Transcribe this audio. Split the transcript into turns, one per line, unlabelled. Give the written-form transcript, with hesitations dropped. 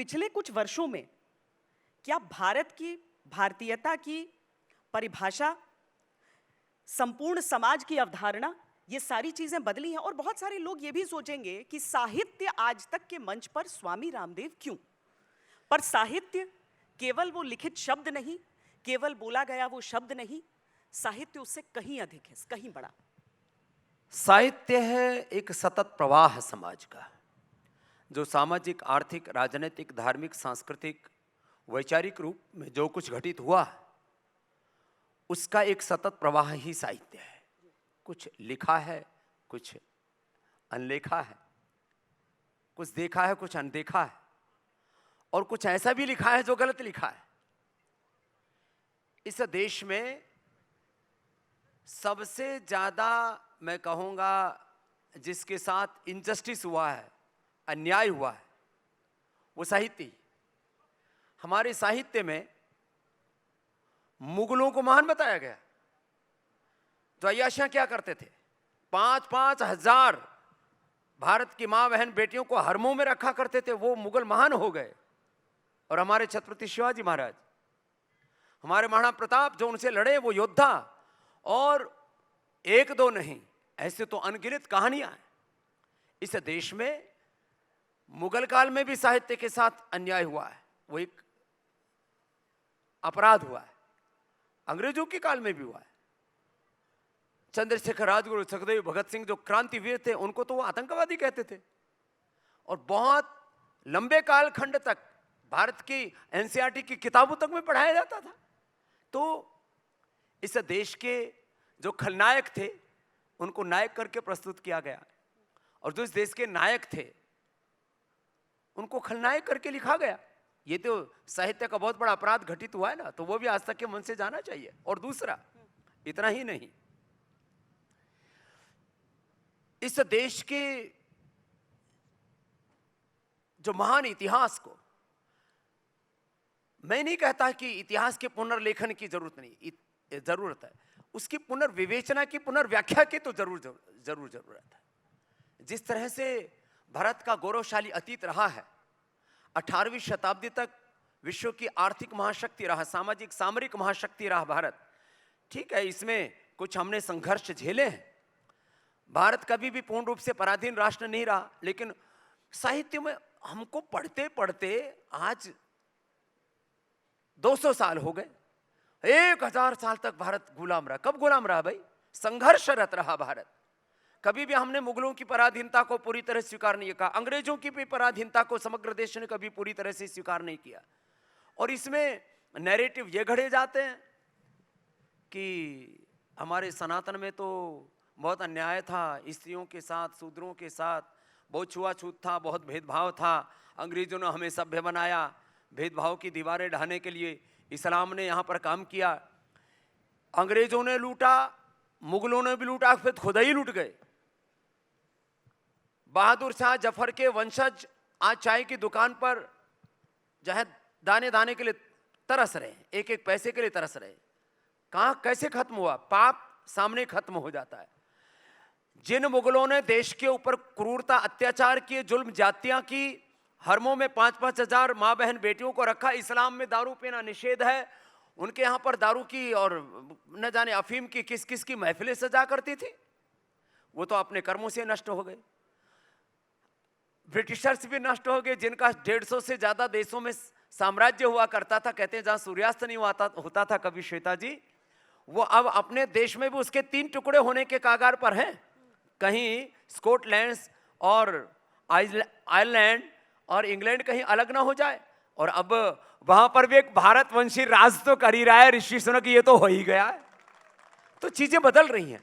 पिछले कुछ वर्षों में क्या भारत की भारतीयता की परिभाषा, संपूर्ण समाज की अवधारणा, ये सारी चीजें बदली हैं? और बहुत सारे लोग ये भी सोचेंगे कि साहित्य आज तक के मंच पर स्वामी रामदेव क्यों? पर साहित्य केवल वो लिखित शब्द नहीं, केवल बोला गया वो शब्द नहीं, साहित्य उससे कहीं अधिक है, कहीं बड़ा।
साहित्य है एक सतत प्रवाह समाज का, जो सामाजिक, आर्थिक, राजनीतिक, धार्मिक, सांस्कृतिक, वैचारिक रूप में जो कुछ घटित हुआ उसका एक सतत प्रवाह ही साहित्य है। कुछ लिखा है, कुछ अनलिखा है, कुछ देखा है, कुछ अनदेखा है, और कुछ ऐसा भी लिखा है जो गलत लिखा है। इस देश में सबसे ज्यादा मैं कहूंगा जिसके साथ इनजस्टिस हुआ है, अन्याय हुआ है, वो साहित्य ही। हमारे साहित्य में मुगलों को महान बताया गया। तो अय्याशियां क्या करते थे, 5-5 हजार भारत की मां बहन बेटियों को हरमों में रखा करते थे। वो मुगल महान हो गए। और हमारे छत्रपति शिवाजी महाराज, हमारे महाराणा प्रताप जो उनसे लड़े, वो योद्धा, और एक दो नहीं, ऐसे तो अनगिनत कहानियां हैं। इस देश में मुगल काल में भी साहित्य के साथ अन्याय हुआ है, वो एक अपराध हुआ है। अंग्रेजों के काल में भी हुआ है। चंद्रशेखर, राजगुरु, सुखदेव, भगत सिंह जो क्रांतिवीर थे, उनको तो वो आतंकवादी कहते थे। और बहुत लंबे कालखंड तक भारत की एनसीईआरटी की किताबों तक में पढ़ाया जाता था। तो इस देश के जो खलनायक थे उनको नायक करके प्रस्तुत किया गया, और जो इस देश के नायक थे उनको खलनायक करके लिखा गया। ये तो साहित्य का बहुत बड़ा अपराध घटित हुआ है ना, तो वो भी आज तक के मन से जाना चाहिए। और दूसरा, इतना ही नहीं, इस देश के जो महान इतिहास को, मैं नहीं कहता कि इतिहास के पुनर्लेखन की जरूरत नहीं, जरूरत है, उसकी पुनर्विवेचना की, पुनर्व्याख्या की तो जरूर जरूरत है। जिस तरह से भारत का गौरवशाली अतीत रहा है, 18वीं शताब्दी तक विश्व की आर्थिक महाशक्ति रहा, सामाजिक सामरिक महाशक्ति रहा भारत। ठीक है, इसमें कुछ हमने संघर्ष झेले हैं, भारत कभी भी पूर्ण रूप से पराधीन राष्ट्र नहीं रहा। लेकिन साहित्य में हमको पढ़ते पढ़ते आज 200 साल हो गए, 1000 साल तक भारत गुलाम रहा। कब गुलाम रहा भाई? संघर्षरत रहा भारत। कभी भी हमने मुगलों की पराधीनता को पूरी तरह स्वीकार नहीं किया, अंग्रेजों की भी पराधीनता को समग्र देश ने कभी पूरी तरह से स्वीकार नहीं किया। और इसमें नैरेटिव ये घड़े जाते हैं कि हमारे सनातन में तो बहुत अन्याय था, स्त्रियों के साथ, शूद्रों के साथ बहुत छुआछूत था, बहुत भेदभाव था, अंग्रेजों ने हमें सभ्य बनाया, भेदभाव की दीवारें ढाने के लिए इस्लाम ने यहाँ पर काम किया। अंग्रेजों ने लूटा, मुगलों ने भी लूटा, फिर खुद ही लूट गए। बहादुर शाह जफर के वंशज आज चाय की दुकान पर जहाँ दाने दाने के लिए तरस रहे, एक एक पैसे के लिए तरस रहे। कहाँ कैसे खत्म हुआ? पाप सामने खत्म हो जाता है। जिन मुगलों ने देश के ऊपर क्रूरता, अत्याचार किए, जुल्म जातियां की, हरमों में 5-5 हजार माँ बहन बेटियों को रखा, इस्लाम में दारू पीना निषेध है, उनके यहाँ पर दारू की और न जाने अफीम की किस किस की महफिलें सजा करती थी, वो तो अपने कर्मों से नष्ट हो गए। ब्रिटिशर्स भी नष्ट हो गए, जिनका 150 से ज्यादा देशों में साम्राज्य हुआ करता था। कहते हैं जहां सूर्यास्त नहीं होता था कभी श्वेता जी, वो अब अपने देश में भी उसके 3 टुकड़े होने के कागार पर हैं। कहीं स्कॉटलैंड और आयरलैंड और इंग्लैंड कहीं अलग ना हो जाए। और अब वहां पर भी एक भारतवंशी राज तो कर ही रहा है ऋषि सुनक, ये तो हो ही गया है। तो चीजें बदल रही हैं।